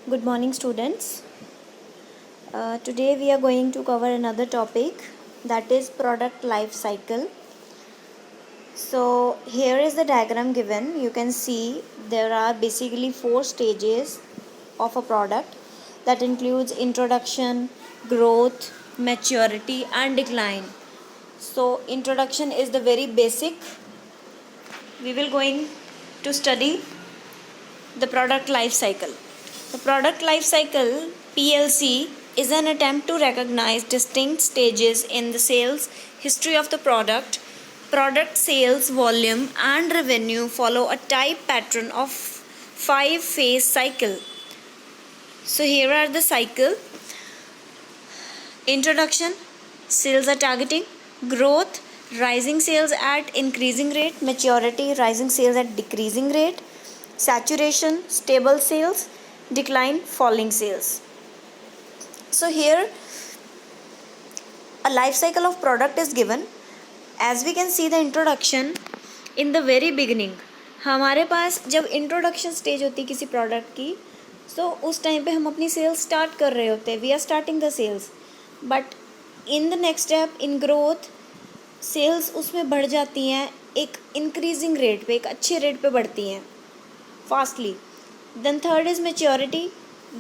Good morning, students. Today we are going to cover another topic, that is product life cycle. So here is the diagram given. You can see there are basically 4 stages of a product that includes introduction, growth, maturity and decline. So introduction is the very basic. We will going to study the product life cycle. The product life cycle (PLC) is an attempt to recognize distinct stages in the sales history of the product. Product sales volume and revenue follow a type pattern of 5-phase cycle. So here are the cycle: introduction, sales are targeting; growth, rising sales at increasing rate; maturity, rising sales at decreasing rate; saturation, stable sales; decline, falling sales. So here a life cycle of product is given. As we can see the introduction, in the very beginning हमारे पास जब introduction stage होती है किसी product की, सो उस time पे हम अपनी सेल्स स्टार्ट कर रहे होते हैं, we are starting the sales. But in the next step, in growth, sales उसमें बढ़ जाती हैं एक इंक्रीजिंग रेट पे, एक अच्छे रेट पे बढ़ती हैं fastly. Then third is maturity.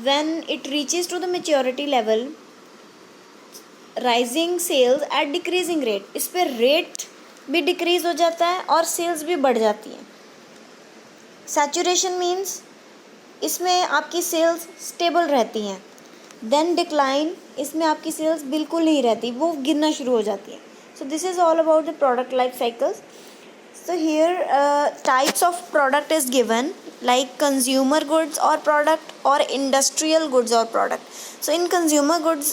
When it reaches to the maturity level, rising sales at decreasing rate, इस पर रेट भी डिक्रीज हो जाता है और सेल्स भी बढ़ जाती हैं. सैचुरेशन मीन्स इसमें आपकी सेल्स स्टेबल रहती हैं. देन डिक्लाइन, इसमें आपकी सेल्स बिल्कुल नहीं रहती, वो गिरना शुरू हो जाती हैं. So this is all about the product life cycles. So here types of product is given, like consumer goods or product or industrial goods or product. So in consumer goods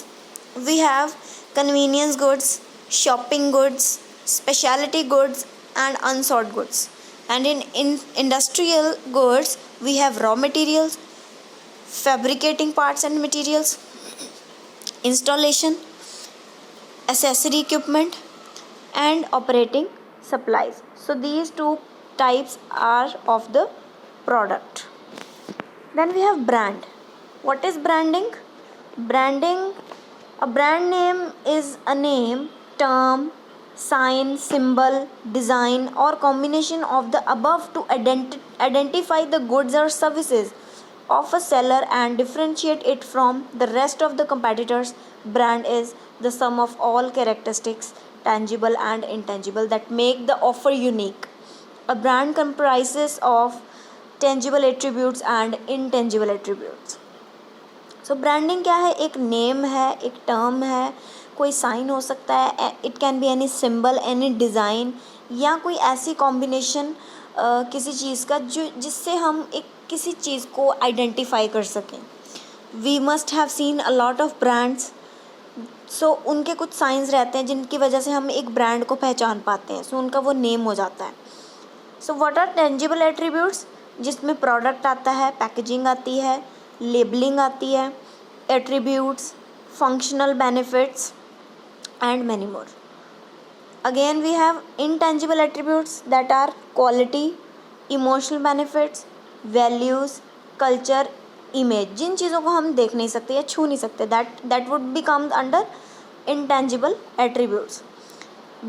we have convenience goods, shopping goods, specialty goods and unsold goods. And in industrial goods we have raw materials, fabricating parts and materials, installation, accessory equipment and operating supplies. So these two types are of the product. Then we have brand. What is branding? Branding, a brand name is a name, term, sign, symbol, design or combination of the above to identify the goods or services of a seller and differentiate it from the rest of the competitors. Brand is the sum of all characteristics, tangible and intangible, that make the offer unique. A brand comprises of tangible attributes and intangible attributes. So branding क्या है? एक name है, एक term है, कोई sign हो सकता है, it can be any symbol, any design, या कोई ऐसी कॉम्बिनेशन किसी चीज़ का जो जिससे हम एक किसी चीज़ को आइडेंटिफाई कर सकें. We must have seen a lot of brands. So उनके कुछ साइंस रहते हैं जिनकी वजह से हम एक ब्रांड को पहचान पाते हैं. सो उनका वो नेम हो जाता है. So what are tangible attributes? जिसमें प्रोडक्ट आता है, पैकेजिंग आती है, लेबलिंग आती है, attributes, functional benefits and many more. Again we have intangible attributes that are quality, emotional benefits, values, culture, image. जिन चीज़ों को हम देख नहीं सकते या छू नहीं सकते, that would be come under intangible attributes.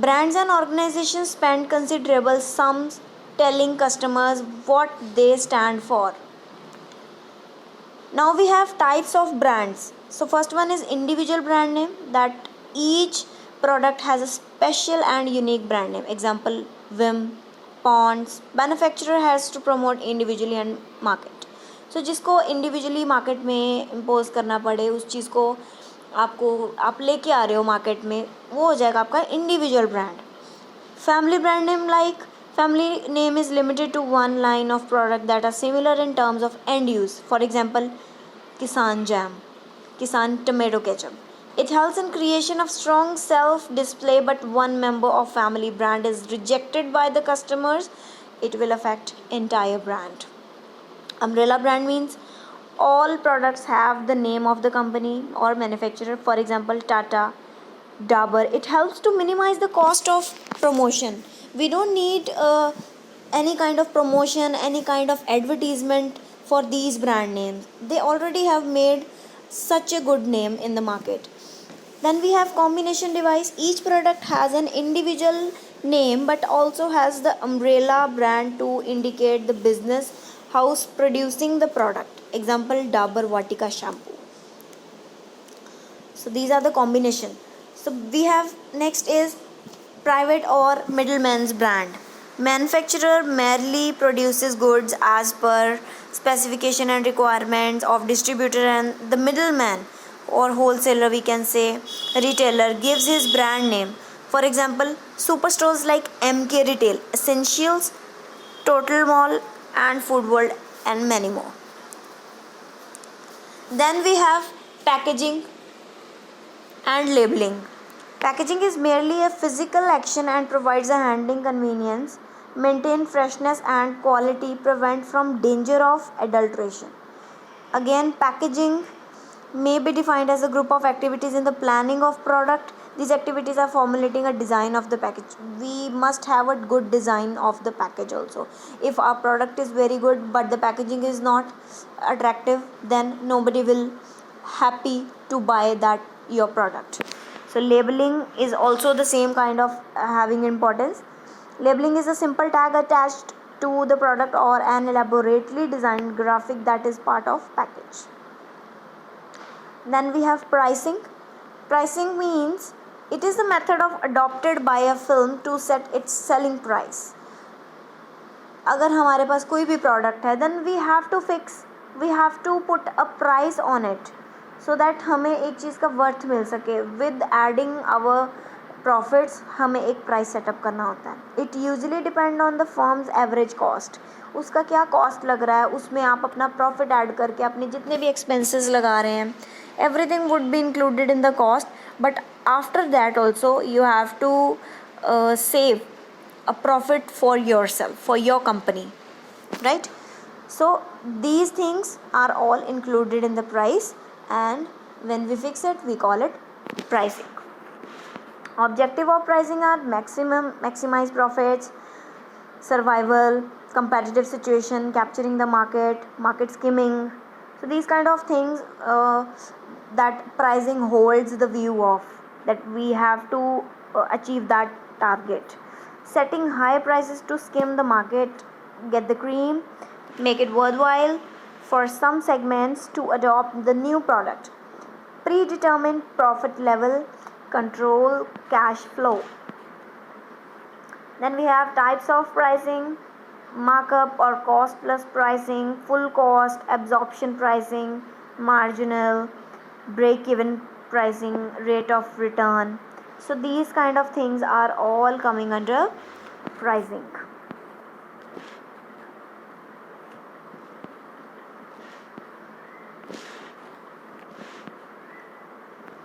Brands and organizations spend considerable sums telling customers what they stand for. Now we have types of brands. So first one is individual brand name, that each product has a special and unique brand name. Example, Vim, Pond's. Manufacturer has to promote individually and market. So जिसको individually market में impose करना पड़े, उस चीज़ को आप लेके आ रहे हो मार्केट में, वो हो जाएगा आपका individual brand. Family brand name, like family name is limited to one line of product that are similar in terms of end use. For example, Kisan jam, Kisan tomato ketchup. It helps in creation of strong self display, but one member of family brand is rejected by the customers, it will affect entire brand. Umbrella brand means all products have the name of the company or manufacturer. For example, Tata, Dabur. It helps to minimize the cost of promotion. We don't need any kind of promotion, any kind of advertisement for these brand names. They already have made such a good name in the market. Then we have combination device. Each product has an individual name but also has the umbrella brand to indicate the business house producing the product. Example, Dabur Vatika shampoo. So these are the combination. So we have next is private or middleman's brand. Manufacturer merely produces goods as per specification and requirements of distributor, and the middleman or wholesaler, we can say retailer, gives his brand name. For example, superstores like MK Retail, Essentials, Total Mall and Food World and many more. Then we have packaging and labeling. Packaging is merely a physical action and provides a handling convenience, maintain freshness and quality, prevent from danger of adulteration. Again, packaging may be defined as a group of activities in the planning of product. These activities are formulating a design of the package. We must have a good design of the package also. If our product is very good but the packaging is not attractive, then nobody will happy to buy that your product. So labeling is also the same kind of having importance. Labeling is a simple tag attached to the product or an elaborately designed graphic that is part of package. Then we have pricing. Pricing means it is the method of adopted by a film to set its selling price. अगर हमारे पास कोई भी product है, then we have to put a price on it so that हमें एक चीज़ का worth मिल सके. With adding our profits हमें एक price setup करना होता है. It usually depend on the firm's average cost. उसका क्या cost लग रहा है, उसमें आप अपना profit add करके अपने जितने भी expenses लगा रहे हैं, everything would be included in the cost. But after that also you have to save a profit for yourself, for your company, right? So these things are all included in the price, and when we fix it we call it pricing. Objective of pricing are maximize profits, survival, competitive situation, capturing the market skimming. So these kind of things that pricing holds the view of, that we have to achieve that target. Setting high prices to skim the market, get the cream, make it worthwhile for some segments to adopt the new product. Predetermined profit level, control cash flow. Then we have types of pricing: markup or cost plus pricing, full cost, absorption pricing, marginal, break-even pricing, rate of return. So these kind of things are all coming under pricing.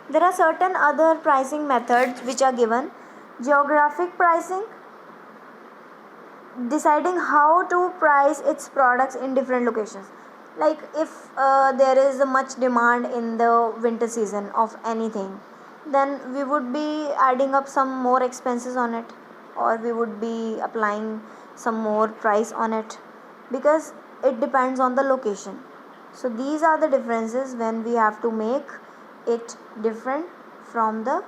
There are certain other pricing methods which are given. Geographic pricing, deciding how to price its products in different locations. Like if there is a much demand in the winter season of anything, then we would be adding up some more expenses on it, or we would be applying some more price on it, because it depends on the location. So these are the differences when we have to make it different from the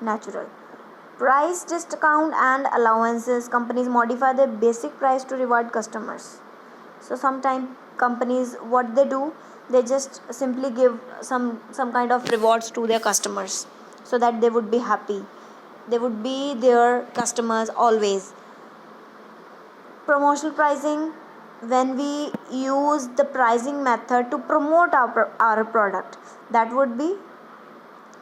natural. Price discount and allowances. Companies modify their basic price to reward customers. So sometimes companies, what they do, they just simply give some kind of rewards to their customers so that they would be happy. They would be their customers always. Promotional pricing, when we use the pricing method to promote our product, that would be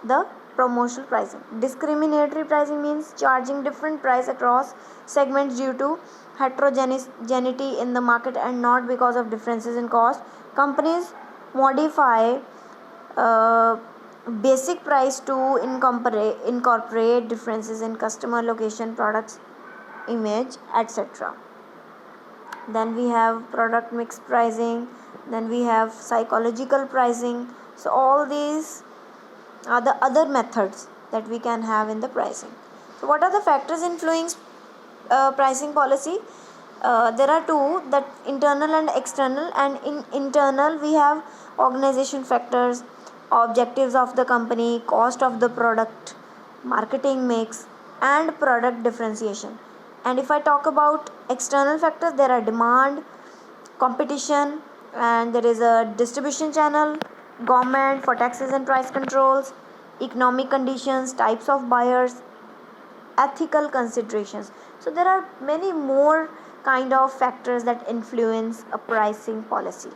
the promotional pricing. Discriminatory pricing means charging different price across segments due to heterogeneity in the market and not because of differences in cost. Companies modify basic price to incorporate differences in customer location, products, image, etc. Then we have product mix pricing. Then we have psychological pricing. So all these are the other methods that we can have in the pricing. So what are the factors influencing pricing policy? there are two, that internal and external. And in internal we have organization factors, objectives of the company, cost of the product, marketing mix, and product differentiation. And if I talk about external factors, there are demand, competition, and there is a distribution channel, government for taxes and price controls, economic conditions, types of buyers, ethical considerations. So there are many more kind of factors that influence a pricing policy.